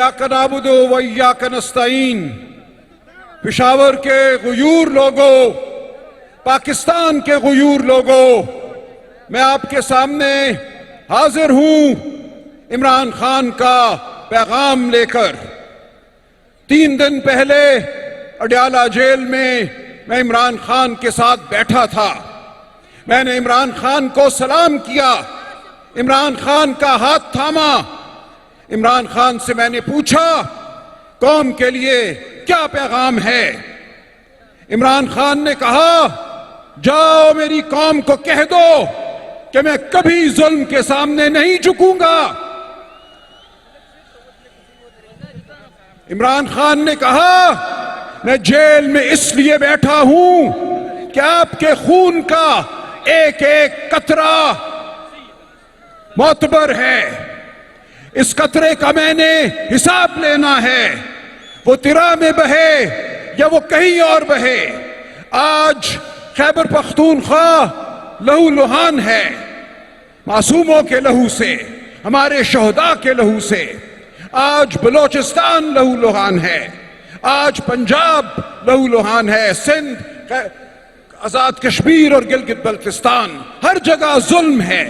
इय्याक नअबुदु व इय्याक नस्तईन। पेशावर के गुयूर लोगों, पाकिस्तान के गुयूर लोगों, मैं आपके सामने हाजिर हूं इमरान खान का पैगाम लेकर। 3 दिन पहले अडयाला जेल में मैं इमरान खान के साथ बैठा था। मैंने इमरान खान को सलाम किया, इमरान खान का हाथ थामा। इमरान खान से मैंने पूछा कौम के लिए क्या पैगाम है। इमरान खान ने कहा, जाओ मेरी कौम को कह दो कि मैं कभी जुल्म के सामने नहीं झुकूंगा। इमरान खान ने कहा, मैं जेल में इसलिए बैठा हूं कि आपके खून का एक एक कतरा मोतबर है। इस कतरे का मैंने हिसाब लेना है, वो तिरा में बहे या वो कहीं और बहे। आज खैबर पख्तूनख्वा लहू लुहान है, मासूमों के लहू से, हमारे शहदा के लहू से। आज बलोचिस्तान लहू लुहान है, आज पंजाब लहू लुहान है, सिंध, आजाद कश्मीर और गिलगित बल्तिस्तान, हर जगह जुल्म है।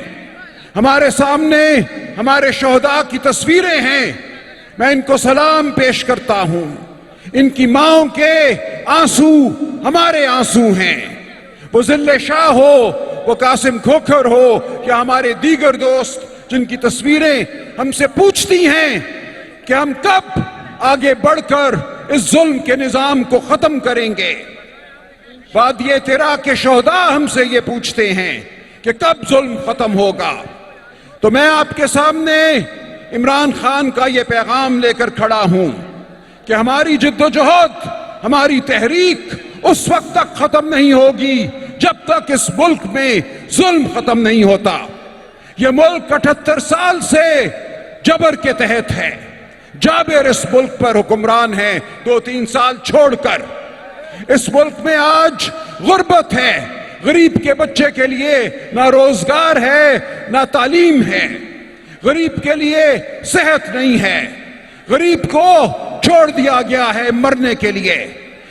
हमारे सामने हमारे शहदा की तस्वीरें हैं, मैं इनको सलाम पेश करता हूं। इनकी माओं के आंसू हमारे आंसू हैं। वो जिल्ले शाह हो, वो कासिम खोखर हो या हमारे दीगर दोस्त जिनकी तस्वीरें हमसे पूछती हैं कि हम कब आगे बढ़कर इस जुल्म के निजाम को खत्म करेंगे। वादिये तिरा के शहदा हमसे ये पूछते हैं कि कब जुल्म खत्म होगा। तो मैं आपके सामने इमरान खान का ये पैगाम लेकर खड़ा हूं कि हमारी जिद्दोजहद, हमारी तहरीक उस वक्त तक खत्म नहीं होगी जब तक इस मुल्क में जुल्म खत्म नहीं होता। ये मुल्क 78 साल से जबर के तहत है। जाबिर इस मुल्क पर हुक्मरान है 2-3 साल छोड़कर। इस मुल्क में आज गुर्बत है, गरीब के बच्चे के लिए ना रोजगार है ना तालीम है, गरीब के लिए सेहत नहीं है, गरीब को छोड़ दिया गया है मरने के लिए।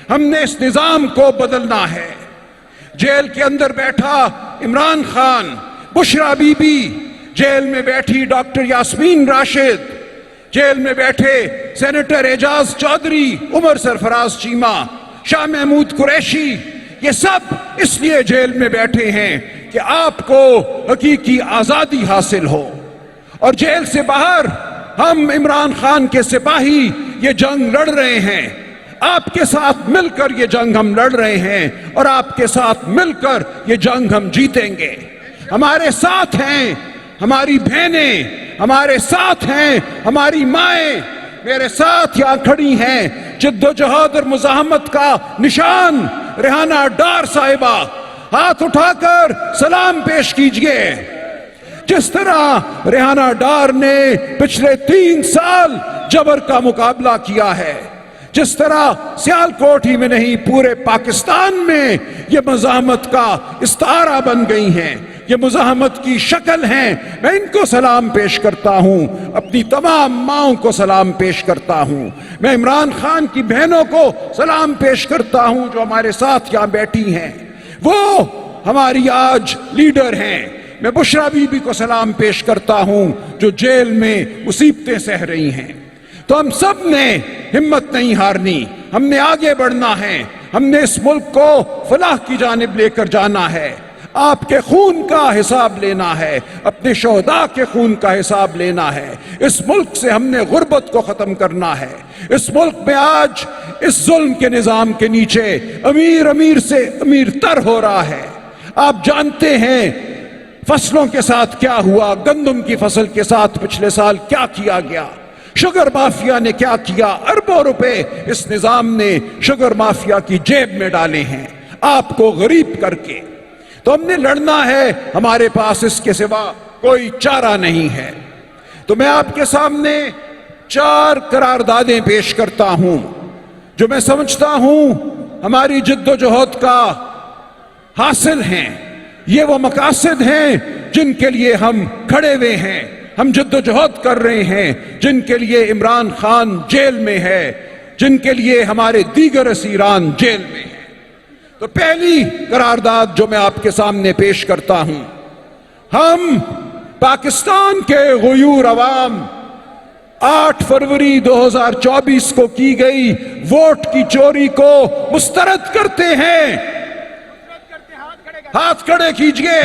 हमने इस निजाम को बदलना है। जेल के अंदर बैठा इमरान खान, बुशरा बीबी, जेल में बैठी डॉक्टर यास्मीन राशिद, जेल में बैठे सेनेटर एजाज चौधरी, उमर सरफराज चीमा, शाह महमूद कुरैशी, ये सब इसलिए जेल में बैठे हैं कि आपको हकीकी आजादी हासिल हो। और जेल से बाहर हम इमरान खान के सिपाही ये जंग लड़ रहे हैं, आपके साथ मिलकर ये जंग हम लड़ रहे हैं और आपके साथ मिलकर ये जंग हम जीतेंगे। हमारे साथ हैं हमारी बहनें, हमारे साथ हैं हमारी माएं, मेरे साथ यहाँ खड़ी हैं जिद्दोजहद और मुजाहमत का निशान रेहाना डार साहिबा। हाथ उठाकर सलाम पेश कीजिए। जिस तरह रेहाना डार ने पिछले 3 साल जबर का मुकाबला किया है, जिस तरह सियालकोट ही में नहीं पूरे पाकिस्तान में ये मुजाहमत का इस्तारा बन गई हैं, ये मुजाहमत की शक्ल हैं, मैं इनको सलाम पेश करता हूं, अपनी तमाम माओं को सलाम पेश करता हूं। मैं इमरान खान की बहनों को सलाम पेश करता हूं जो हमारे साथ यहां बैठी हैं, वो हमारी आज लीडर हैं। मैं बुशरा बीबी को सलाम पेश करता हूं जो जेल में मुसीबतें सह रही हैं। तो हम सब ने हिम्मत नहीं हारनी, हमने आगे बढ़ना है, हमने इस मुल्क को फलाह की जानिब लेकर जाना है। आपके खून का हिसाब लेना है, अपने शहदा के खून का हिसाब लेना है। इस मुल्क से हमने गुर्बत को खत्म करना है। इस मुल्क में आज इस जुल्म के निजाम के नीचे अमीर अमीर से अमीर तर हो रहा है। आप जानते हैं फसलों के साथ क्या हुआ, गंदम की फसल के साथ पिछले साल क्या किया गया, शुगर माफिया ने क्या किया, अरबों रुपए इस निजाम ने शुगर माफिया की जेब में डाले हैं आपको गरीब करके। तो हमने लड़ना है, हमारे पास इसके सिवा कोई चारा नहीं है। तो मैं आपके सामने 4 करारदादें पेश करता हूं जो मैं समझता हूं हमारी जिद्दोजहद का हासिल हैं। ये वो मकासद हैं जिनके लिए हम खड़े हुए हैं, ہم جدوجہد کر رہے ہیں، جن کے لیے عمران خان جیل میں ہے، جن کے لیے ہمارے دیگر اسیران جیل میں ہیں۔ تو پہلی قرارداد جو میں آپ کے سامنے پیش کرتا ہوں، ہم پاکستان کے غیور عوام 8 فروری 2024 کو کی گئی ووٹ کی چوری کو مسترد کرتے ہیں۔ ہاتھ کھڑے کیجئے،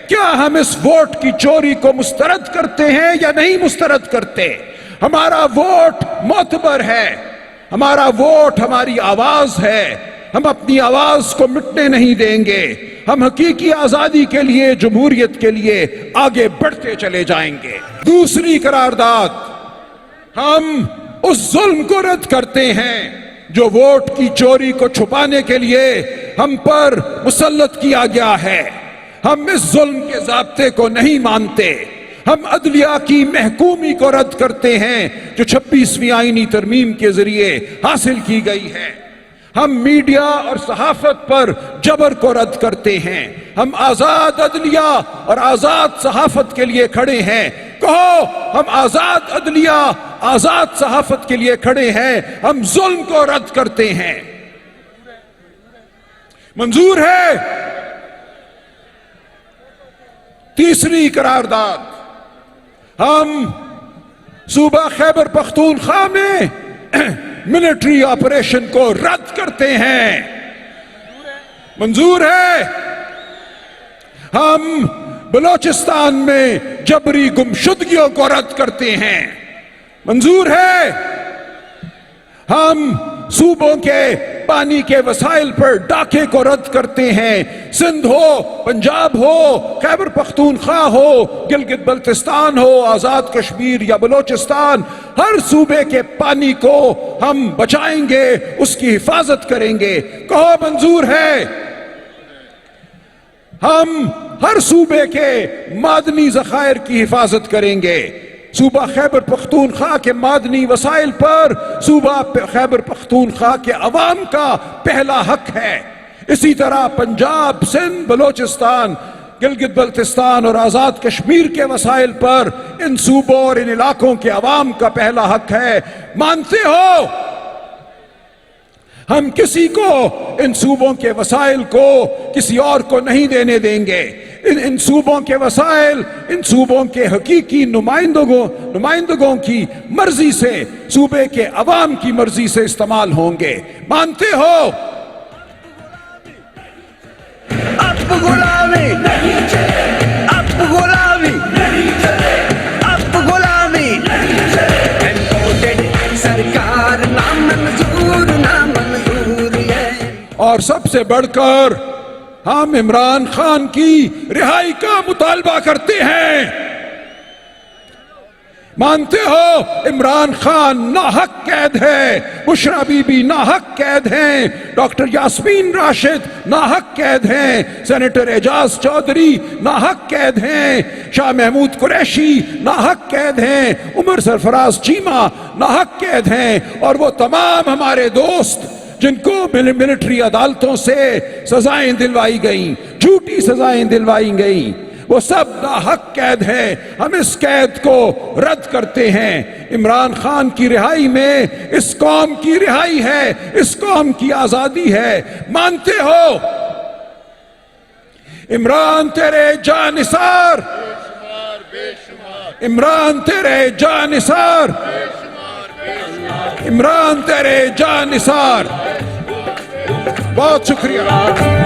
کیا ہم اس ووٹ کی چوری کو مسترد کرتے ہیں یا نہیں مسترد کرتے؟ ہمارا ووٹ معتبر ہے، ہمارا ووٹ ہماری آواز ہے، ہم اپنی آواز کو مٹنے نہیں دیں گے، ہم حقیقی آزادی کے لیے، جمہوریت کے لیے آگے بڑھتے چلے جائیں گے۔ دوسری قرارداد، ہم اس ظلم کو رد کرتے ہیں جو ووٹ کی چوری کو چھپانے کے لیے ہم پر مسلط کیا گیا ہے۔ ہم اس ظلم کے ضابطے کو نہیں مانتے۔ ہم عدلیہ کی محکومی کو رد کرتے ہیں جو 26ویں آئینی ترمیم کے ذریعے حاصل کی گئی ہے۔ ہم میڈیا اور صحافت پر جبر کو رد کرتے ہیں۔ ہم آزاد عدلیہ اور آزاد صحافت کے لیے کھڑے ہیں۔ کہو ہم آزاد عدلیہ، آزاد صحافت کے لیے کھڑے ہیں، ہم ظلم کو رد کرتے ہیں۔ منظور ہے؟ تیسری قرارداد، ہم صوبہ خیبر پختونخوا میں ملٹری آپریشن کو رد کرتے ہیں۔ منظور ہے؟ ہم بلوچستان میں جبری گمشدگیوں کو رد کرتے ہیں۔ منظور ہے؟ ہم صوبوں کے پانی کے وسائل پر ڈاکے کو رد کرتے ہیں۔ سندھ ہو، پنجاب ہو، خیبر پختونخوا ہو، گلگت بلتستان ہو، آزاد کشمیر یا بلوچستان، ہر صوبے کے پانی کو ہم بچائیں گے، اس کی حفاظت کریں گے۔ کہو منظور ہے؟ ہم ہر صوبے کے معدنی ذخائر کی حفاظت کریں گے۔ صوبہ خیبر پختونخوا کے معدنی وسائل پر صوبہ خیبر پختونخوا کے عوام کا پہلا حق ہے۔ اسی طرح پنجاب، سندھ، بلوچستان، گلگت بلتستان اور آزاد کشمیر کے وسائل پر ان صوبوں اور ان علاقوں کے عوام کا پہلا حق ہے۔ مانتے ہو؟ ہم کسی کو ان صوبوں کے وسائل کو کسی اور کو نہیں دینے دیں گے۔ ان صوبوں کے وسائل ان صوبوں کے حقیقی نمائندگوں کی مرضی سے، صوبے کے عوام کی مرضی سے استعمال ہوں گے۔ مانتے ہو؟ اب غلامی نہیں چلے، اب غلامی نہیں چلے، اب غلامی نہیں چلے۔ امپورٹڈ سرکار نامنظور، نامنظور ہے۔ اور سب سے بڑھ کر ہم عمران خان کی رہائی کا مطالبہ کرتے ہیں۔ مانتے ہو عمران خان ناحق قید ہے، بشرا بی بی ناحق قید ہیں، ڈاکٹر یاسمین راشد ناحق قید ہیں، سینیٹر اعجاز چودھری ناحق قید ہیں، شاہ محمود قریشی ناحق قید ہیں، عمر سرفراز چیمہ ناحق قید ہیں، اور وہ تمام ہمارے دوست جن کو ملٹری عدالتوں سے سزائیں دلوائی گئیں، جھوٹی سزائیں دلوائی گئیں، وہ سب ناحق قید ہیں۔ ہم اس قید کو رد کرتے ہیں۔ عمران خان کی رہائی میں اس قوم کی رہائی ہے، اس قوم کی آزادی ہے۔ مانتے ہو؟ عمران تیرے جانثار، عمران تیرے جانثار، عمران تیرے جانثار۔ بہت شکریہ۔